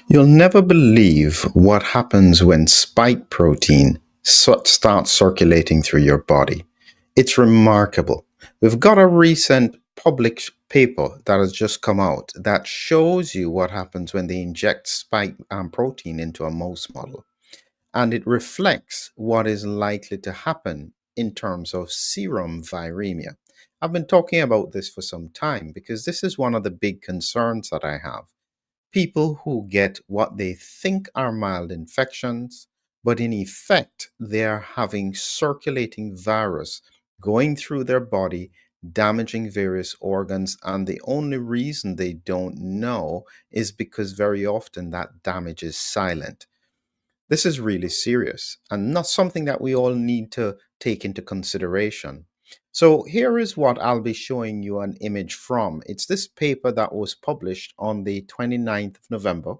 You'll never believe what happens when spike protein starts circulating through your body. It's remarkable. We've got a recent published paper that has just come out that shows you what happens when they inject spike protein into a mouse model. And it reflects what is likely to happen in terms of serum viremia. I've been talking about this for some time because this is one of the big concerns that I have. People who get what they think are mild infections, but in effect, they're having circulating virus going through their body, damaging various organs. And the only reason they don't know is because very often that damage is silent. This is really serious and not something that we all need to take into consideration. So, here is what I'll be showing you an image from. It's this paper that was published on the 29th of November.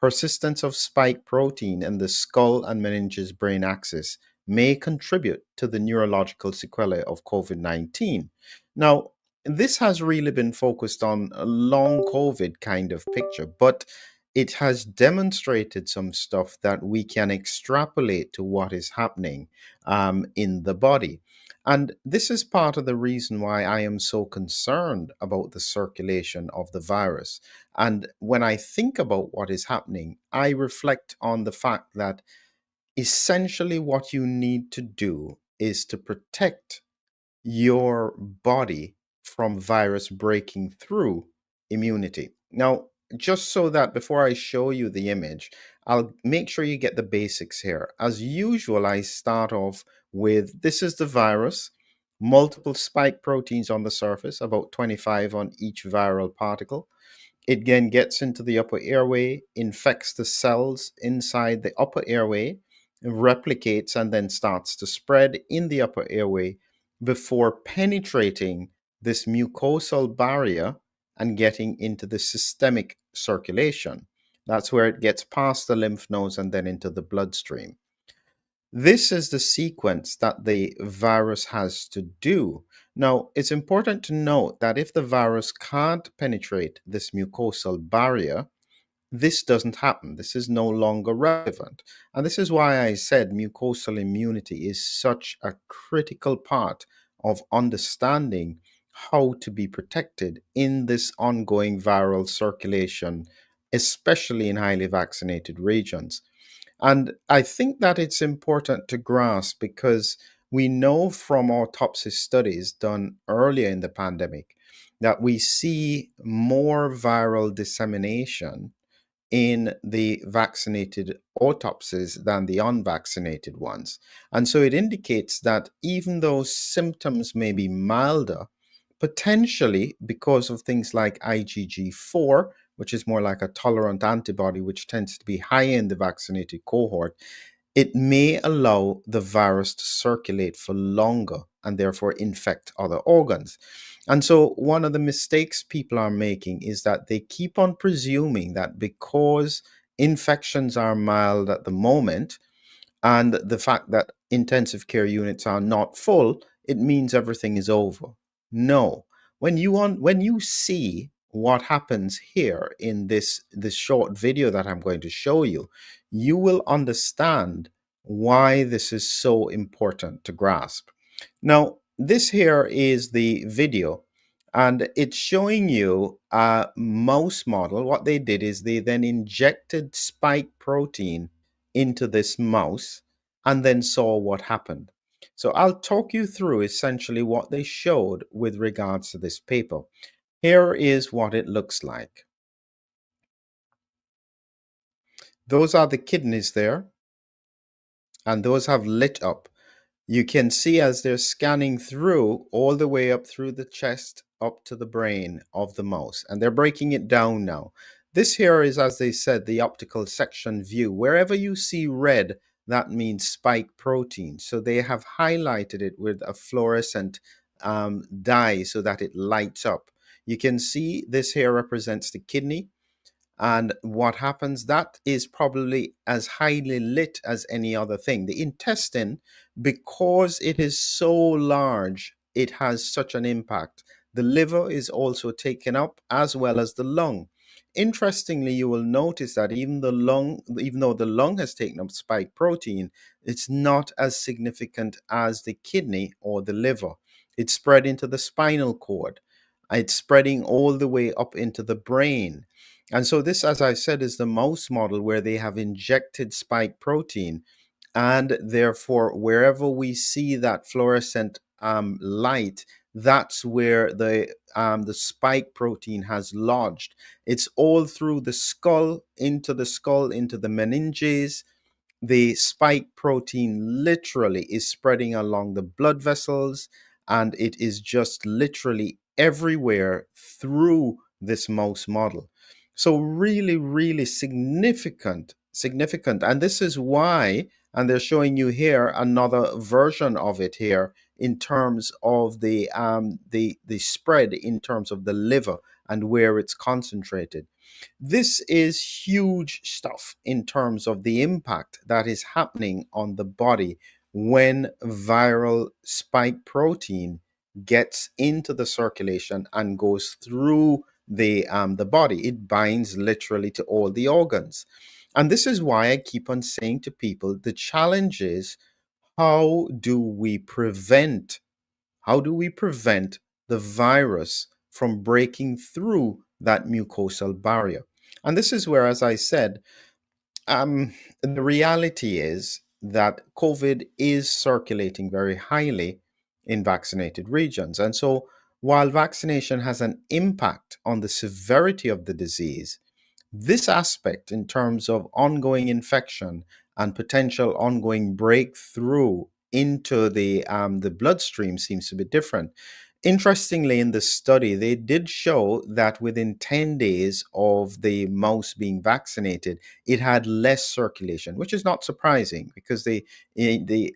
Persistence of spike protein in the skull and meninges brain axis may contribute to the neurological sequelae of COVID 19. Now, this has really been focused on a long COVID kind of picture, but it has demonstrated some stuff that we can extrapolate to what is happening in the body. And this is part of the reason why I am so concerned about the circulation of the virus. And when I think about what is happening, I reflect on the fact that essentially what you need to do is to protect your body from virus breaking through immunity. Now, just so that before I show you the image, I'll make sure you get the basics here. As usual, I start off with this is the virus, multiple spike proteins on the surface, about 25 on each viral particle. It then gets into the upper airway, infects the cells inside the upper airway, replicates, and then starts to spread in the upper airway before penetrating this mucosal barrier and getting into the systemic circulation. That's where it gets past the lymph nodes and then into the bloodstream. This is the sequence that the virus has to do. Now, it's important to note that if the virus can't penetrate this mucosal barrier, this doesn't happen. This is no longer relevant. And this is why I said mucosal immunity is such a critical part of understanding how to be protected in this ongoing viral circulation, especially in highly vaccinated regions. And I think that it's important to grasp because we know from autopsy studies done earlier in the pandemic that we see more viral dissemination in the vaccinated autopsies than the unvaccinated ones. And so it indicates that even though symptoms may be milder, potentially because of things like IgG4, which is more like a tolerant antibody, which tends to be higher in the vaccinated cohort, it may allow the virus to circulate for longer and therefore infect other organs. And so, one of the mistakes people are making is that they keep on presuming that because infections are mild at the moment and the fact that intensive care units are not full, it means everything is over. No. When you see what happens here in this short video that I'm going to show you, you will understand why this is so important to grasp. Now, this here is the video, and it's showing you a mouse model. What they did is they then injected spike protein into this mouse and then saw what happened. So I'll talk you through essentially what they showed with regards to this paper. Here is what it looks like. Those are the kidneys there, and those have lit up. You can see as they're scanning through all the way up through the chest up to the brain of the mouse, and they're breaking it down now. This here is, as they said, the optical section view. Wherever you see red, that means spike protein. So they have highlighted it with a fluorescent dye so that it lights up. You can see this here represents the kidney. And what happens, that is probably as highly lit as any other thing. The intestine, because it is so large, it has such an impact. The liver is also taken up as well as the lung. interestingly, you will notice that even though the lung has taken up spike protein, it's not as significant as the kidney or the liver. It's spread into the spinal cord. It's spreading all the way up into the brain. And so this, as I said, is the mouse model where they have injected spike protein, and therefore wherever we see that fluorescent light, that's where the spike protein has lodged. It's all through the skull, into the meninges. The spike protein literally is spreading along the blood vessels, and it is just literally everywhere through this mouse model. So really, really significant. And this is why, and they're showing you here another version of it here in terms of the spread in terms of the liver and where it's concentrated. This is huge stuff in terms of the impact that is happening on the body when viral spike protein gets into the circulation and goes through the body. It binds literally to all the organs. And this is why I keep on saying to people, the challenge is, how do we prevent the virus from breaking through that mucosal barrier? And this is where, as I said, the reality is that COVID is circulating very highly in vaccinated regions. And so while vaccination has an impact on the severity of the disease, this aspect in terms of ongoing infection and potential ongoing breakthrough into the bloodstream seems to be different. Interestingly, in the study, they did show that within 10 days of the mouse being vaccinated, it had less circulation, which is not surprising because the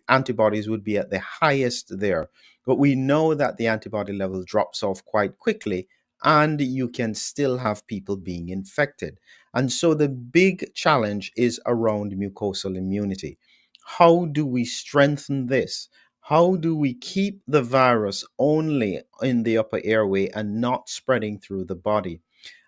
antibodies would be at the highest there. But we know that the antibody level drops off quite quickly, and you can still have people being infected. And so the big challenge is around mucosal immunity. How do we strengthen this? How do we keep the virus only in the upper airway and not spreading through the body?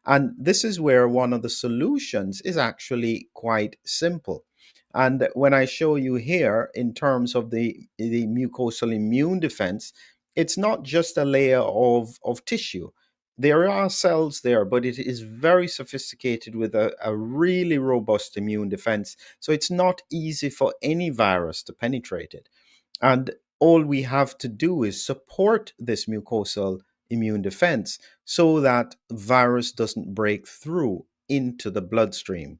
And this is where one of the solutions is actually quite simple. And when I show you here in terms of the mucosal immune defense, it's not just a layer of tissue. There are cells there, but it is very sophisticated with a really robust immune defense. So it's not easy for any virus to penetrate it. And all we have to do is support this mucosal immune defense so that virus doesn't break through into the bloodstream.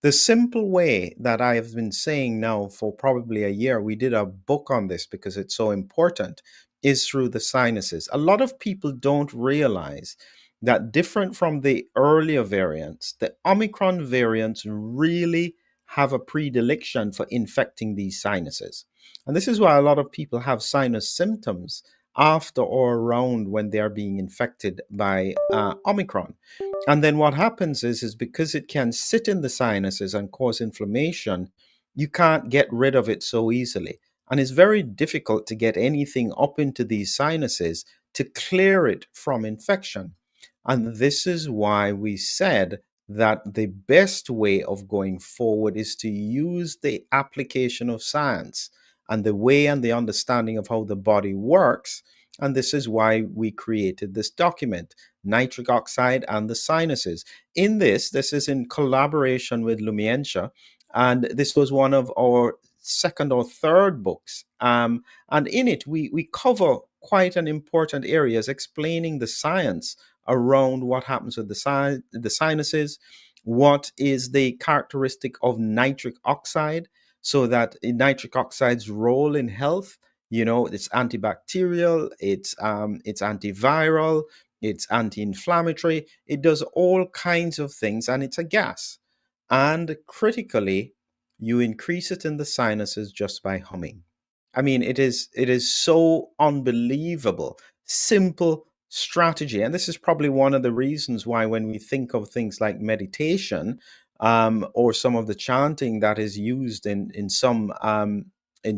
The simple way that I have been saying now for probably a year, we did a book on this because it's so important, is through the sinuses. A lot of people don't realize that different from the earlier variants, the Omicron variants really have a predilection for infecting these sinuses. And this is why a lot of people have sinus symptoms after or around when they are being infected by Omicron. And then what happens is because it can sit in the sinuses and cause inflammation, you can't get rid of it so easily. And it's very difficult to get anything up into these sinuses to clear it from infection. And this is why we said that the best way of going forward is to use the application of science and the way and the understanding of how the body works. And this is why we created this document, Nitric Oxide and the Sinuses. This is in collaboration with Lumientia, and this was one of our second or third books. And in it, we cover quite an important areas explaining the science around what happens with the sinuses, what is the characteristic of nitric oxide, so that nitric oxide's role in health, it's antibacterial, it's antiviral, it's anti-inflammatory, it does all kinds of things, and it's a gas. And critically, you increase it in the sinuses just by humming. I mean, it is so unbelievable, simple strategy. And this is probably one of the reasons why when we think of things like meditation, or some of the chanting that is used in some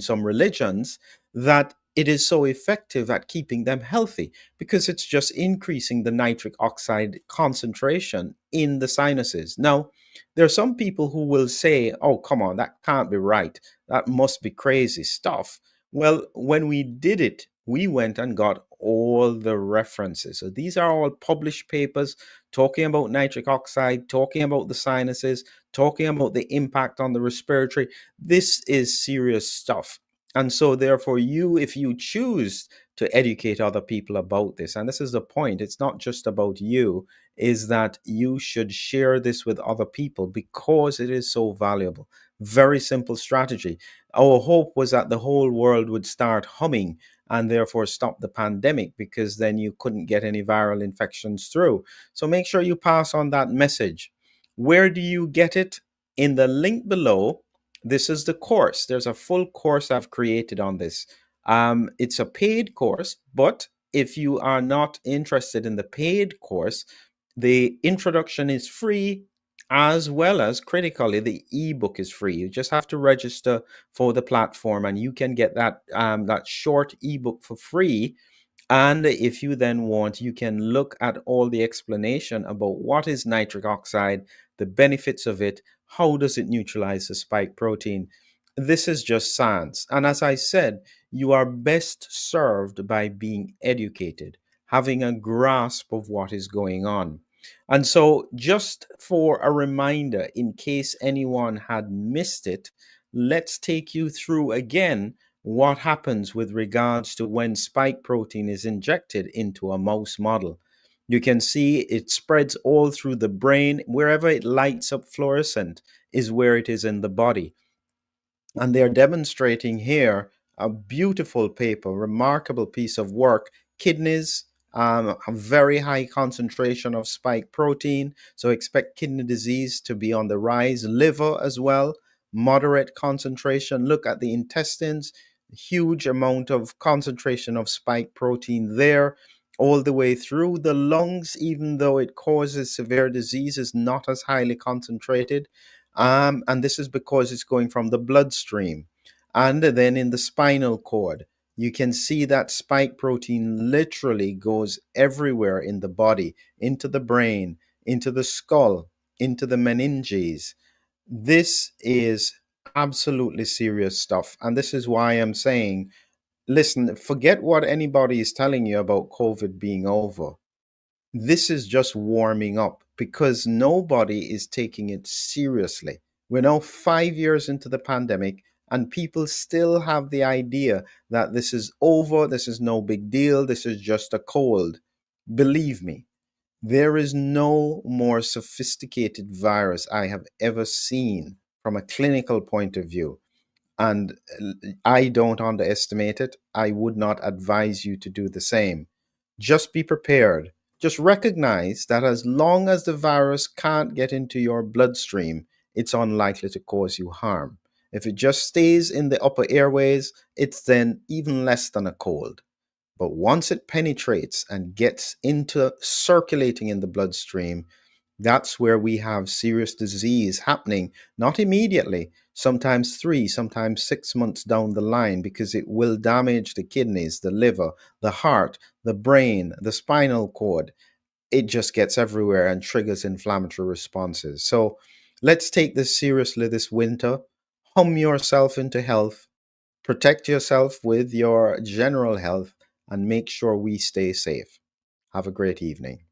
religions, that it is so effective at keeping them healthy because it's just increasing the nitric oxide concentration in the sinuses. Now, there are some people who will say, oh, come on, that can't be right. That must be crazy stuff. Well, when we did it, we went and got all the references. So these are all published papers talking about nitric oxide, talking about the sinuses, talking about the impact on the respiratory. This is serious stuff. And so, therefore, if you choose to educate other people about this, and this is the point, it's not just about you, is that you should share this with other people because it is so valuable. Very simple strategy. Our hope was that the whole world would start humming and therefore stop the pandemic, because then you couldn't get any viral infections through. So make sure you pass on that message. Where do you get it? In the link below. This is the course. There's a full course I've created on this. It's a paid course, but if you are not interested in the paid course, the introduction is free, as well as critically the ebook is free. You just have to register for the platform and you can get that short ebook for free. And if you then want, you can look at all the explanation about what is nitric oxide, the benefits of it, how does it neutralize the spike protein. This is just science. And as I said, you are best served by being educated, having a grasp of what is going on. And so, just for a reminder, in case anyone had missed it, let's take you through again what happens with regards to when spike protein is injected into a mouse model. You can see it spreads all through the brain. Wherever it lights up fluorescent is where it is in the body. And they're demonstrating here a beautiful paper, remarkable piece of work. Kidneys, a very high concentration of spike protein. So expect kidney disease to be on the rise. Liver as well, moderate concentration. Look at the intestines, huge amount of concentration of spike protein there. All the way through the lungs, even though it causes severe disease, is not as highly concentrated. And this is because it's going from the bloodstream. And then in the spinal cord, you can see that spike protein literally goes everywhere in the body, into the brain, into the skull, into the meninges. This is absolutely serious stuff. And this is why I'm saying, listen, forget what anybody is telling you about COVID being over. This is just warming up because nobody is taking it seriously. We're now 5 years into the pandemic, and people still have the idea that this is over, this is no big deal, this is just a cold. Believe me, there is no more sophisticated virus I have ever seen from a clinical point of view. And I don't underestimate it. I would not advise you to do the same. Just be prepared. Just recognize that as long as the virus can't get into your bloodstream, it's unlikely to cause you harm. If it just stays in the upper airways, it's then even less than a cold. But once it penetrates and gets into circulating in the bloodstream, that's where we have serious disease happening, not immediately, sometimes 3, sometimes 6 months down the line, because it will damage the kidneys, the liver, the heart, the brain, the spinal cord. It just gets everywhere and triggers inflammatory responses. So let's take this seriously this winter. Hum yourself into health, protect yourself with your general health, and make sure we stay safe. Have a great evening.